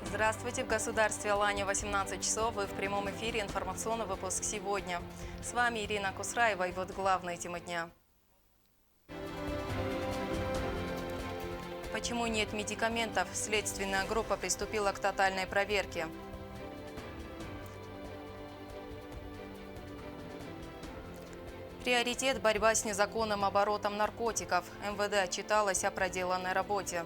Здравствуйте! В государстве Алания 18 часов. Вы в прямом эфире. Информационный выпуск сегодня. С вами Ирина Кусраева и вот главные темы дня. Почему нет медикаментов? Следственная группа приступила к тотальной проверке. Приоритет – борьба с незаконным оборотом наркотиков. МВД отчиталась о проделанной работе.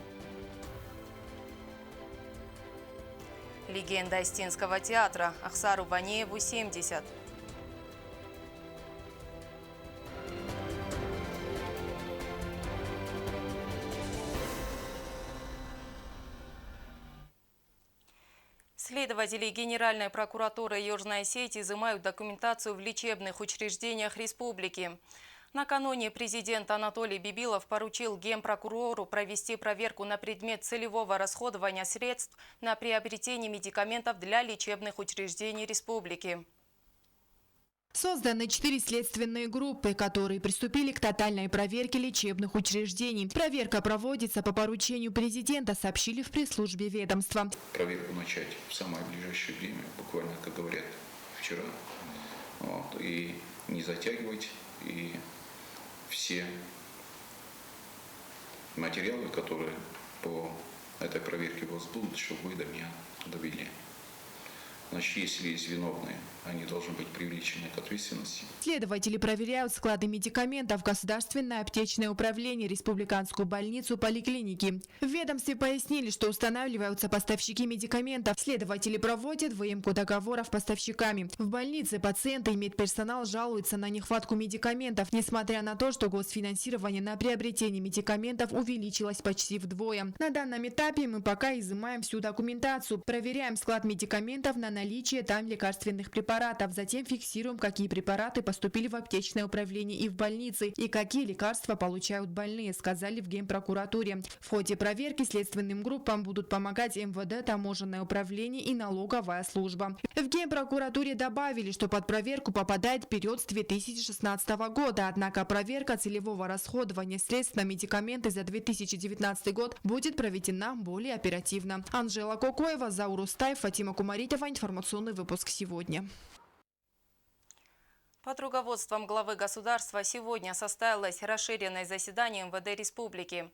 Легенда Остинского театра. Ахсару Ванееву 70. Следователи Генеральной прокуратуры Южной Осетии изымают документацию в лечебных учреждениях республики. Накануне президент Анатолий Бибилов поручил Генпрокурору провести проверку на предмет целевого расходования средств на приобретение медикаментов для лечебных учреждений республики. Созданы 4 следственные группы, которые приступили к тотальной проверке лечебных учреждений. Проверка проводится по поручению президента, сообщили в пресс-службе ведомства. Проверку начать в самое ближайшее время, буквально, как говорят, вчера. И не затягивать, и все материалы, которые по этой проверке у вас будут, чтобы вы до меня довели. Значит, если есть виновные, они должны быть привлечены к ответственности. Следователи проверяют склады медикаментов, Государственное аптечное управление, Республиканскую больницу, поликлиники. В ведомстве пояснили, что устанавливаются поставщики медикаментов. Следователи проводят выемку договоров с поставщиками. В больнице пациенты и медперсонал жалуются на нехватку медикаментов, несмотря на то, что госфинансирование на приобретение медикаментов увеличилось почти вдвое. На данном этапе мы пока изымаем всю документацию, проверяем склад медикаментов на наличие там лекарственных препаратов, затем фиксируем, какие препараты поступили в аптечное управление и в больницы, и какие лекарства получают больные, сказали в Генпрокуратуре. В ходе проверки следственным группам будут помогать МВД, таможенное управление и налоговая служба. В Генпрокуратуре добавили, что под проверку попадает период с 2016 года, однако проверка целевого расходования средств на медикаменты за 2019 год будет проведена более оперативно. Анжела Кокоева, Заур Устаев, Фатима Кумаритова. Информационный выпуск сегодня. Под руководством главы государства сегодня состоялось расширенное заседание МВД Республики.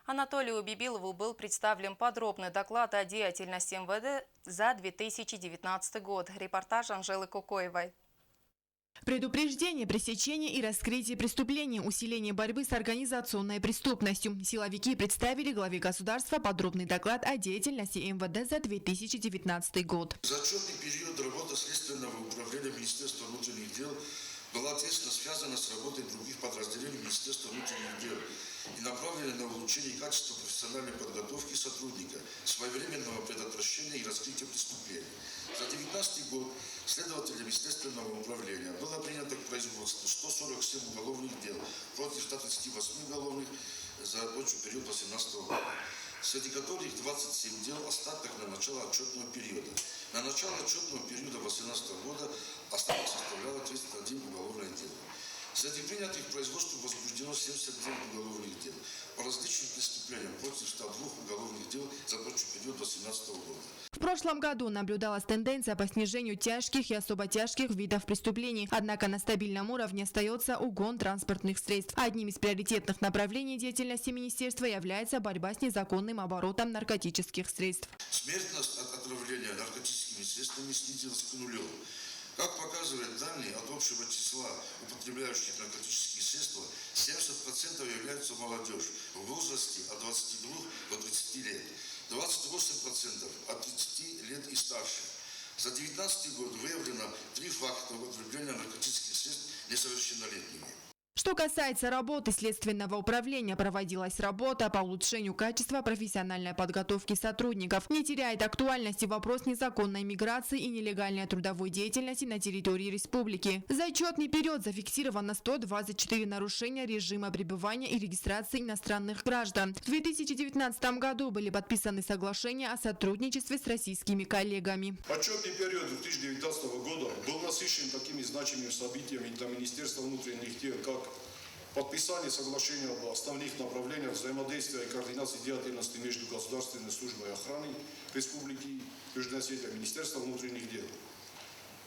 Анатолию Бибилову был представлен подробный доклад о деятельности МВД за 2019 год. Репортаж Анжелы Кокоевой. Предупреждение, пресечение и раскрытие преступлений, усиление борьбы с организационной преступностью. Силовики представили главе государства подробный доклад о деятельности МВД за 2019 год. За отчетный период работа Следственного управления Министерства внутренних дел была тесно связана с работой других подразделений Министерства внутренних дел и направлена на улучшение качества профессиональной подготовки сотрудника, своевременного предотвращения и раскрытия преступлений. За 2019 год следователями Следственного управления было принято к производству 147 уголовных дел против 138 уголовных за рабочий период 2018 года, среди которых 27 дел остаток на начало отчетного периода. На начало отчетного периода 2018 года остаток составлял 31 уголовное дело. Среди принятых к производству возбуждено 79 уголовных дел по различным преступлениям против 102 уголовных дел за рабочий период 2018 года. В прошлом году наблюдалась тенденция по снижению тяжких и особо тяжких видов преступлений, однако на стабильном уровне остается угон транспортных средств. Одним из приоритетных направлений деятельности министерства является борьба с незаконным оборотом наркотических средств. Смертность от отравления наркотическими средствами снизилась к нулю. Как показывают данные от общего числа употребляющих наркотические средства, 70% являются молодежь в возрасте от 22 до 30 лет, 28% от 30 лет и старше. За 2019 год выявлено 3 факта употребления наркотических средств несовершеннолетними. Что касается работы Следственного управления, проводилась работа по улучшению качества профессиональной подготовки сотрудников. Не теряет актуальности вопрос незаконной миграции и нелегальной трудовой деятельности на территории республики. За отчетный период зафиксировано 124 нарушения режима пребывания и регистрации иностранных граждан. В 2019 году были подписаны соглашения о сотрудничестве с российскими коллегами. Отчетный период 2019 года был насыщен такими значимыми событиями для Министерства внутренних дел, как Подписание соглашения об основных направлениях взаимодействия и координации деятельности между Государственной службой охраны Республики Южная Осетия и Министерством внутренних дел.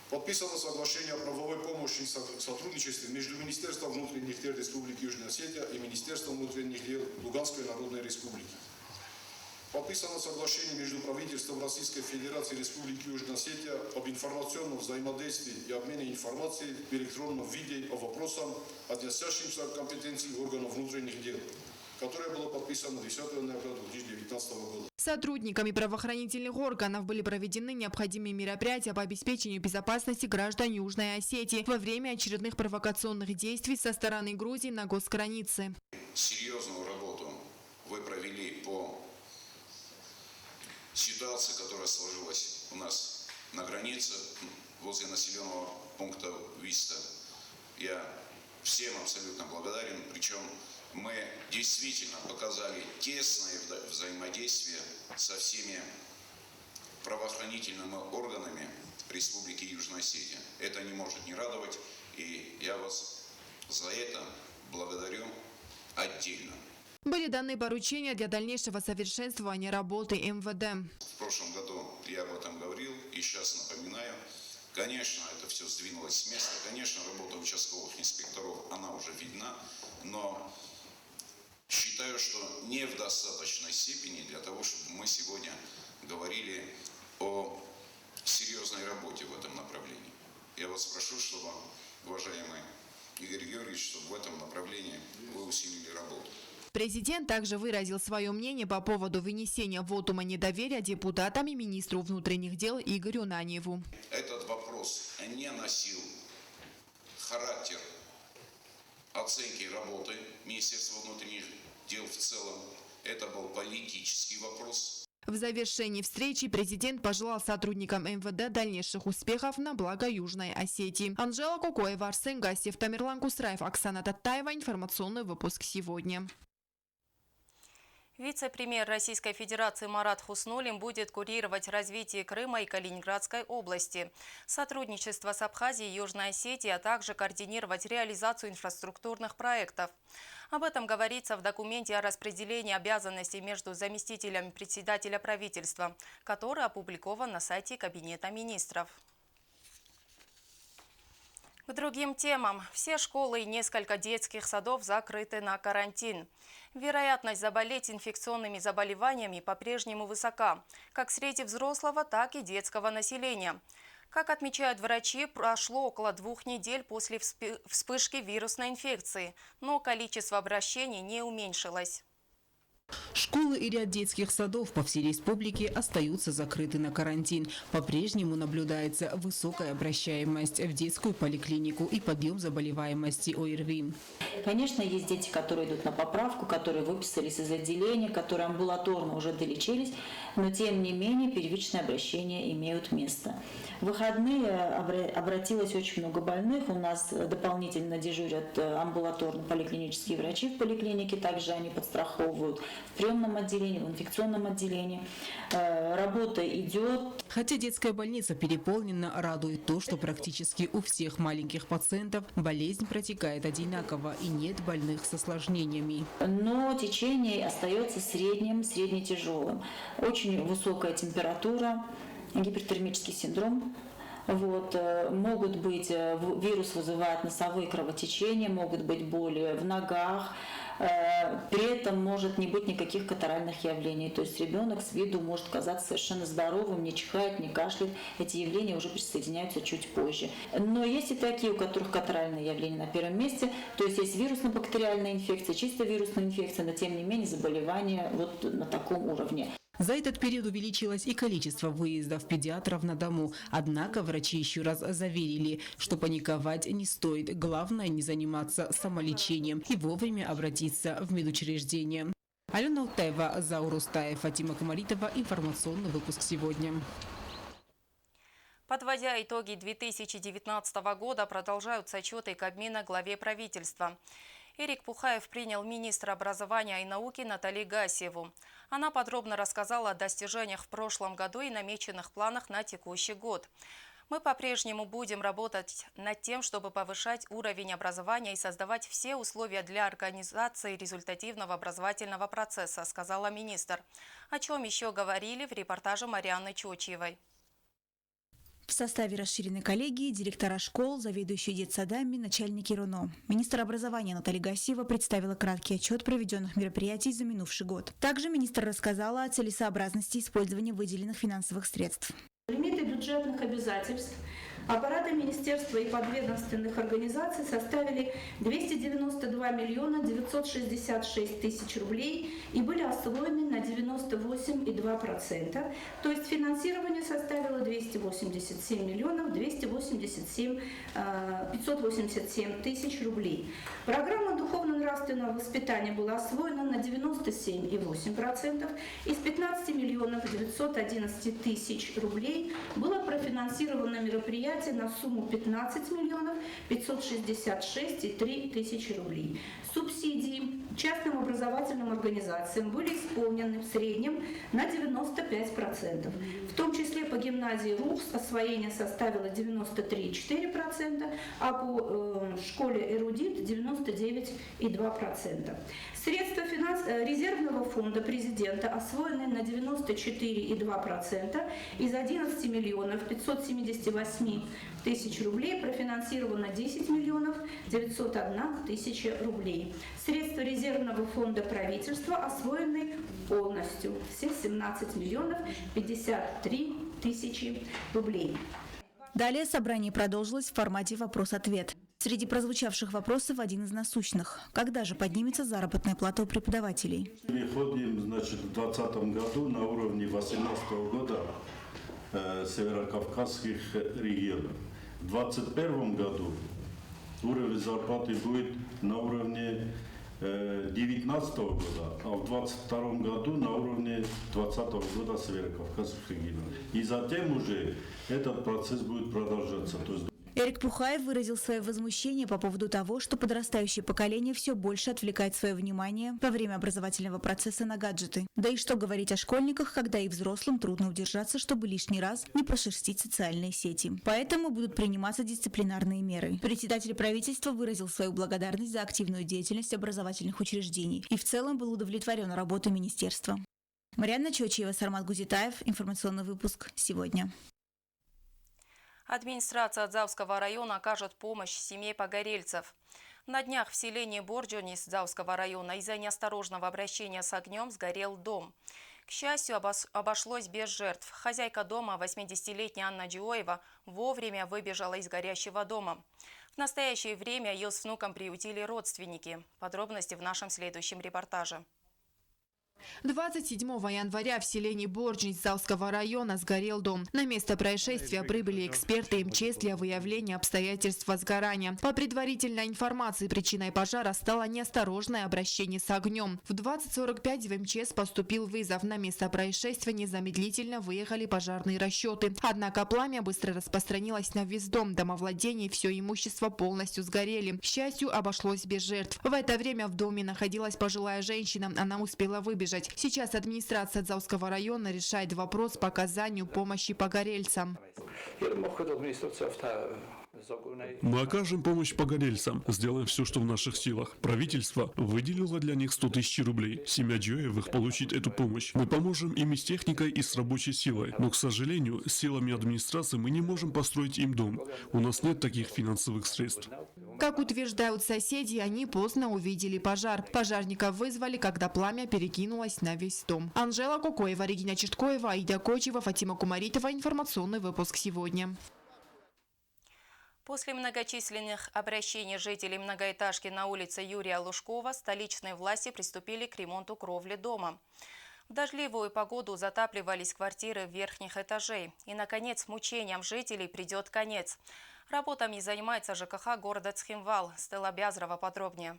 Подписано соглашение о правовой помощи и сотрудничестве между Министерством внутренних дел Республики Южная Осетия и Министерством внутренних дел Луганской Народной Республики. Подписано соглашение между правительством Российской Федерации и Республики Южная Осетия об информационном взаимодействии и обмене информацией в электронном виде по вопросам, относящимся к компетенции органов внутренних дел, которое было подписано 10 ноября 2019 года. Сотрудниками правоохранительных органов были проведены необходимые мероприятия по обеспечению безопасности граждан Южной Осетии во время очередных провокационных действий со стороны Грузии на госгранице. Серьезную работу вы провели по ситуации, которая сложилась у нас на границе возле населенного пункта Виста. Я всем абсолютно благодарен. Причем мы действительно показали тесное взаимодействие со всеми правоохранительными органами Республики Южная Осетия. Это не может не радовать, и я вас за это благодарю отдельно. Были даны поручения для дальнейшего совершенствования работы МВД. В прошлом году я об этом говорил и сейчас напоминаю. Конечно, это все сдвинулось с места. Конечно, работа участковых инспекторов, она уже видна, но считаю, что не в достаточной степени для того, чтобы мы сегодня говорили о серьезной работе в этом направлении. Я вас прошу, чтобы, уважаемый Игорь Георгиевич, чтобы в этом направлении вы усилили работу. Президент также выразил свое мнение по поводу вынесения вотума недоверия депутатам и министру внутренних дел Игорю Наньеву. Этот вопрос не носил характер оценки работы Министерства внутренних дел в целом. Это был политический вопрос. В завершении встречи президент пожелал сотрудникам МВД дальнейших успехов на благо Южной Осетии. Анжела Кокоева, Арсен Гасев, Тамерлан Кусраев, Оксана Таттаева. Информационный выпуск сегодня. Вице-премьер Российской Федерации Марат Хуснуллин будет курировать развитие Крыма и Калининградской области, сотрудничество с Абхазией и Южной Осетией, а также координировать реализацию инфраструктурных проектов. Об этом говорится в документе о распределении обязанностей между заместителями председателя правительства, который опубликован на сайте Кабинета министров. К другим темам. Все школы и несколько детских садов закрыты на карантин. Вероятность заболеть инфекционными заболеваниями по-прежнему высока, как среди взрослого, так и детского населения. Как отмечают врачи, прошло около 2 недель после вспышки вирусной инфекции, но количество обращений не уменьшилось. Школы и ряд детских садов по всей республике остаются закрыты на карантин. По-прежнему наблюдается высокая обращаемость в детскую поликлинику и подъем заболеваемости ОРВИ. Конечно, есть дети, которые идут на поправку, которые выписались из отделения, которые амбулаторно уже долечились, но тем не менее первичные обращения имеют место. В выходные обратилось очень много больных. У нас дополнительно дежурят амбулаторно-поликлинические врачи в поликлинике, также они подстраховывают в приемном отделении, в инфекционном отделении. Работа идет. Хотя детская больница переполнена, радует то, что практически у всех маленьких пациентов болезнь протекает одинаково и нет больных с осложнениями. Но течение остается средне-тяжелым. Очень высокая температура, гипертермический синдром. Могут быть, вирус вызывает носовые кровотечения, могут быть боли в ногах. При этом может не быть никаких катаральных явлений. То есть ребенок с виду может казаться совершенно здоровым, не чихает, не кашляет. Эти явления уже присоединяются чуть позже. Но есть и такие, у которых катаральные явления на первом месте. То есть есть вирусно-бактериальная инфекция, чисто вирусная инфекция, но тем не менее заболевание на таком уровне. За этот период увеличилось и количество выездов педиатров на дому. Однако врачи еще раз заверили, что паниковать не стоит. Главное не заниматься самолечением и вовремя обратиться в медучреждение. Алена Утаева, Заур Устаев, Фатима Камаритова. Информационный выпуск сегодня. Подводя итоги 2019 года, продолжаются отчеты Кабмина главе правительства. Эрик Пухаев принял министра образования и науки Натали Гасеву. Она подробно рассказала о достижениях в прошлом году и намеченных планах на текущий год. Мы по-прежнему будем работать над тем, чтобы повышать уровень образования и создавать все условия для организации результативного образовательного процесса, сказала министр. О чем еще говорили в репортаже Марианны Чочиевой. В составе расширенной коллегии директора школ, заведующие детсадами, начальники РУНО. Министр образования Наталья Гасиева представила краткий отчет проведенных мероприятий за минувший год. Также министр рассказала о целесообразности использования выделенных финансовых средств. Лимиты бюджетных обязательств аппарата министерства и подведомственных организаций составили 292 миллиона 966 тысяч рублей и были освоены на 98,2%. То есть финансирование составило 287 миллионов 587 тысяч рублей. Программа духовно-нравственного воспитания была освоена на 97,8%. Из 15 миллионов 911 тысяч рублей было профинансировано мероприятие на сумму 15 миллионов 566,3 тысячи рублей. Субсидии частным образовательным организациям были исполнены в среднем на 95%. В том числе по гимназии РУХС освоение составило 93,4%, а по школе Эрудит 99,2%. Средства резервного фонда президента освоены на 94,2%. Из 11 миллионов 578 тысяч рублей профинансировано 10 миллионов 901 тысяча рублей. Средства резервного фонда правительства освоены полностью. Все 17 миллионов 53 тысячи рублей. Далее собрание продолжилось в формате вопрос-ответ. Среди прозвучавших вопросов один из насущных. Когда же поднимется заработная плата у преподавателей? Переходим, в 2020 году на уровне 2018 года северокавказских регионов. В 2021 году уровень зарплаты будет на уровне 2019 года, а в 2022 году на уровне 2020 года северокавказских регионов. И затем уже этот процесс будет продолжаться. То есть Эрик Пухаев выразил свое возмущение по поводу того, что подрастающее поколение все больше отвлекает свое внимание во время образовательного процесса на гаджеты. Да и что говорить о школьниках, когда и взрослым трудно удержаться, чтобы лишний раз не прошерстить социальные сети. Поэтому будут приниматься дисциплинарные меры. Председатель правительства выразил свою благодарность за активную деятельность образовательных учреждений и в целом был удовлетворен работой министерства. Марианна Чочиева, Сармат Гузитаев. Информационный выпуск сегодня. Администрация Дзавского района окажет помощь семье погорельцев. На днях в селении Борджонис Дзавского района из-за неосторожного обращения с огнем сгорел дом. К счастью, обошлось без жертв. Хозяйка дома, 80-летняя Анна Джиоева, вовремя выбежала из горящего дома. В настоящее время ее с внуком приютили родственники. Подробности в нашем следующем репортаже. 27 января в селении Борджинец Дзавского района сгорел дом. На место происшествия прибыли эксперты МЧС для выявления обстоятельств возгорания. По предварительной информации, причиной пожара стало неосторожное обращение с огнем. В 20:45 в МЧС поступил вызов. На место происшествия незамедлительно выехали пожарные расчеты. Однако пламя быстро распространилось на весь дом. Домовладение и все имущество полностью сгорели. К счастью, обошлось без жертв. В это время в доме находилась пожилая женщина. Она успела выбежать. Сейчас администрация Дзавского района решает вопрос по оказанию помощи погорельцам. Мы окажем помощь погорельцам, сделаем все, что в наших силах. Правительство выделило для них 100 тысяч рублей. Семья Джоевых получит эту помощь. Мы поможем им и с техникой, и с рабочей силой. Но, к сожалению, с силами администрации мы не можем построить им дом. У нас нет таких финансовых средств. Как утверждают соседи, они поздно увидели пожар. Пожарников вызвали, когда пламя перекинулось на весь дом. Анжела Кокоева, Регина Черткоева, Аида Кочева, Фатима Кумаритова. Информационный выпуск сегодня. После многочисленных обращений жителей многоэтажки на улице Юрия Лужкова столичные власти приступили к ремонту кровли дома. В дождливую погоду затапливались квартиры верхних этажей. И, наконец, мучениям жителей придет конец. Работами занимается ЖКХ города Цхинвал. Стелла Бязрова подробнее.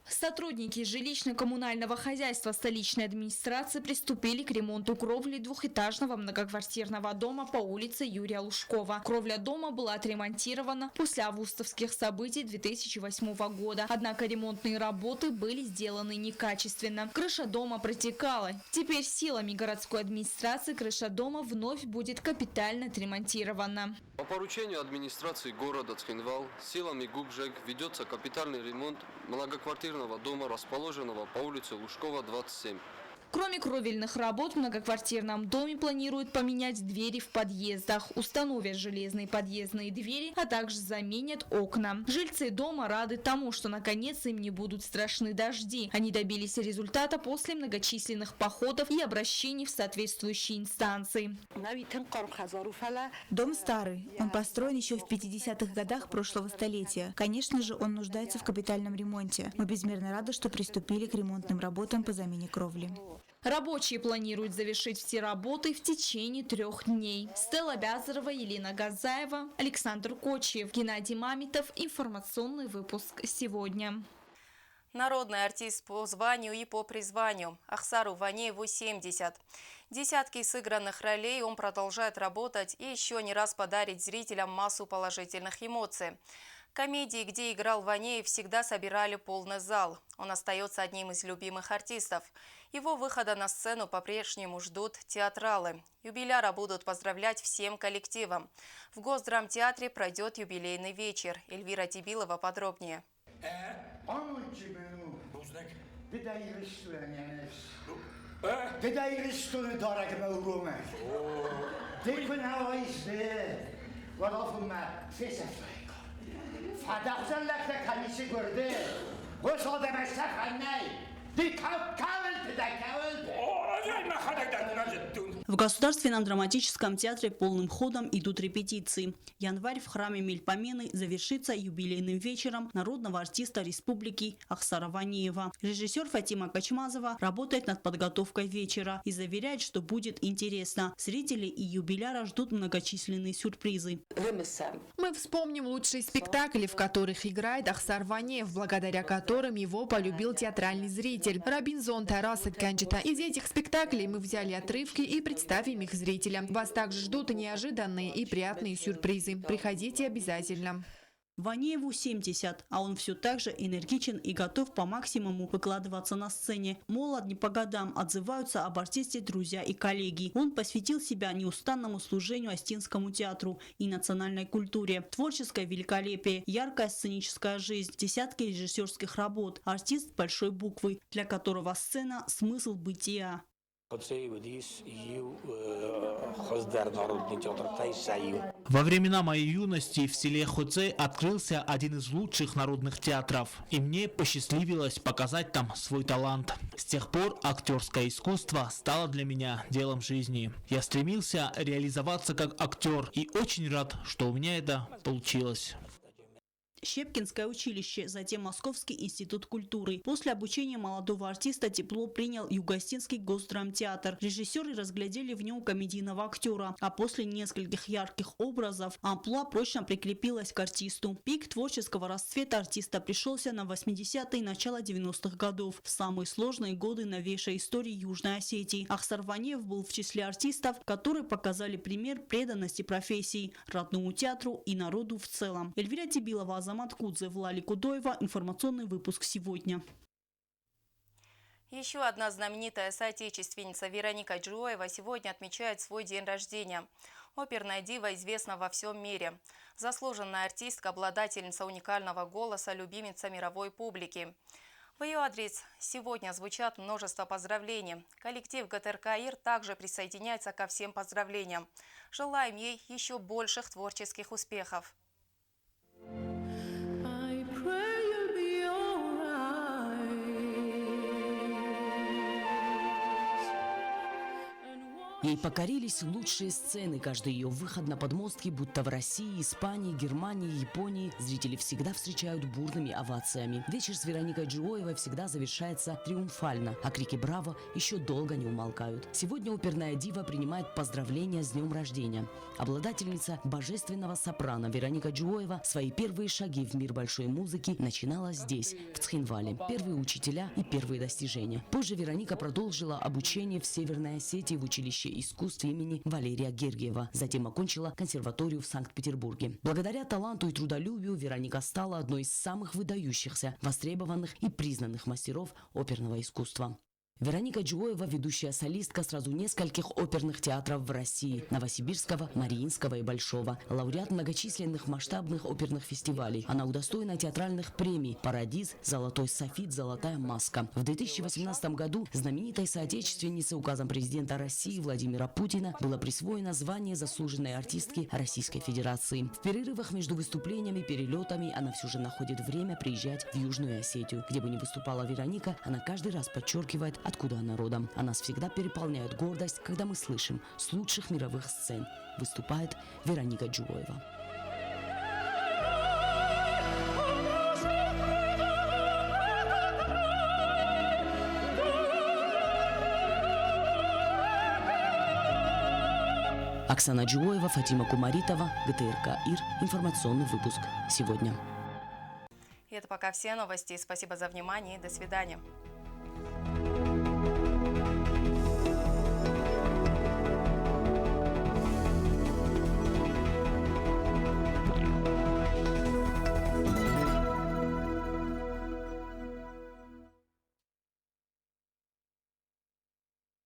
Сотрудники жилищно-коммунального хозяйства столичной администрации приступили к ремонту кровли двухэтажного многоквартирного дома по улице Юрия Лужкова. Кровля дома была отремонтирована после августовских событий 2008 года. Однако ремонтные работы были сделаны некачественно. Крыша дома протекала. Теперь силами городской администрации крыша дома вновь будет капитально отремонтирована. По поручению администрации города Цхинвал силами ГУКЖЭК ведется капитальный ремонт многоквартирного дома, расположенного по улице Лужкова, 27. Кроме кровельных работ, в многоквартирном доме планируют поменять двери в подъездах, установят железные подъездные двери, а также заменят окна. Жильцы дома рады тому, что наконец им не будут страшны дожди. Они добились результата после многочисленных походов и обращений в соответствующие инстанции. Дом старый. Он построен еще в 50-х годах прошлого столетия. Конечно же, он нуждается в капитальном ремонте. Мы безмерно рады, что приступили к ремонтным работам по замене кровли. Рабочие планируют завершить все работы в течение 3 дней. Стелла Бязарова, Елена Газаева, Александр Кочиев, Геннадий Мамитов. Информационный выпуск сегодня. Народный артист по званию и по призванию. Ахсару Ванееву 70. Десятки сыгранных ролей он продолжает работать и еще не раз подарит зрителям массу положительных эмоций. Комедии, где играл Ванеев, всегда собирали полный зал. Он остается одним из любимых артистов. Его выхода на сцену по-прежнему ждут театралы. Юбиляра будут поздравлять всем коллективом. В Госдрамтеатре пройдет юбилейный вечер. Эльвира Тибилова подробнее. В Государственном драматическом театре полным ходом идут репетиции. Январь в храме Мельпомены завершится юбилейным вечером народного артиста республики Ахсара Ванеева. Режиссер Фатима Качмазова работает над подготовкой вечера и заверяет, что будет интересно. Зрители и юбиляра ждут многочисленные сюрпризы. Мы вспомним лучшие спектакли, в которых играет Ахсар Ванеев, благодаря которым его полюбил театральный зритель. Робинзон, Тарас и Канчита. Из этих спектаклей мы взяли отрывки и представим их зрителям. Вас также ждут неожиданные и приятные сюрпризы. Приходите обязательно. Ванееву 70, а он все так же энергичен и готов по максимуму выкладываться на сцене. Молод не по годам, отзываются об артисте друзья и коллеги. Он посвятил себя неустанному служению Остинскому театру и национальной культуре. Творческое великолепие, яркая сценическая жизнь, десятки режиссерских работ. Артист большой буквы, для которого сцена – смысл бытия. Во времена моей юности в селе Хоце открылся один из лучших народных театров, и мне посчастливилось показать там свой талант. С тех пор актерское искусство стало для меня делом жизни. Я стремился реализоваться как актер и очень рад, что у меня это получилось. Щепкинское училище, затем Московский институт культуры. После обучения молодого артиста тепло принял Юго-Остинский Госдрамтеатр. Режиссеры разглядели в нем комедийного актера, а после нескольких ярких образов амплуа прочно прикрепилась к артисту. Пик творческого расцвета артиста пришелся на 80-е и начало 90-х годов, в самые сложные годы новейшей истории Южной Осетии. Ахсар Ванеев был в числе артистов, которые показали пример преданности профессии, родному театру и народу в целом. Эльвира Тибилова, Азамат Кудзе, Влали Кудоева. Информационный выпуск сегодня. Еще одна знаменитая соотечественница Вероника Джуоева сегодня отмечает свой день рождения. Оперная дива известна во всем мире. Заслуженная артистка, обладательница уникального голоса, любимица мировой публики. В ее адрес сегодня звучат множество поздравлений. Коллектив ГТРК «Ир» также присоединяется ко всем поздравлениям. Желаем ей еще больших творческих успехов. Ей покорились лучшие сцены. Каждый ее выход на подмостки, будто в России, Испании, Германии, Японии, зрители всегда встречают бурными овациями. Вечер с Вероникой Джуоевой всегда завершается триумфально, а крики «Браво!» еще долго не умолкают. Сегодня оперная дива принимает поздравления с днем рождения. Обладательница божественного сопрано Вероника Джуоева свои первые шаги в мир большой музыки начинала здесь, в Цхинвале. Первые учителя и первые достижения. Позже Вероника продолжила обучение в Северной Осетии в училище искусств имени Валерия Гергиева. Затем окончила консерваторию в Санкт-Петербурге. Благодаря таланту и трудолюбию Вероника стала одной из самых выдающихся, востребованных и признанных мастеров оперного искусства. Вероника Джуоева – ведущая солистка сразу нескольких оперных театров в России – Новосибирского, Мариинского и Большого. Лауреат многочисленных масштабных оперных фестивалей. Она удостоена театральных премий «Парадиз», «Золотой софит», «Золотая маска». В 2018 году знаменитой соотечественнице указом президента России Владимира Путина было присвоено звание заслуженной артистки Российской Федерации. В перерывах между выступлениями и перелетами она все же находит время приезжать в Южную Осетию. Где бы ни выступала Вероника, она каждый раз подчеркивает, откуда она родом. А нас всегда переполняет гордость, когда мы слышим: с лучших мировых сцен выступает Вероника Джуоева. Оксана Джуоева, Фатима Кумаритова, ГТРК ИР. Информационный выпуск сегодня. И это пока все новости. Спасибо за внимание и до свидания.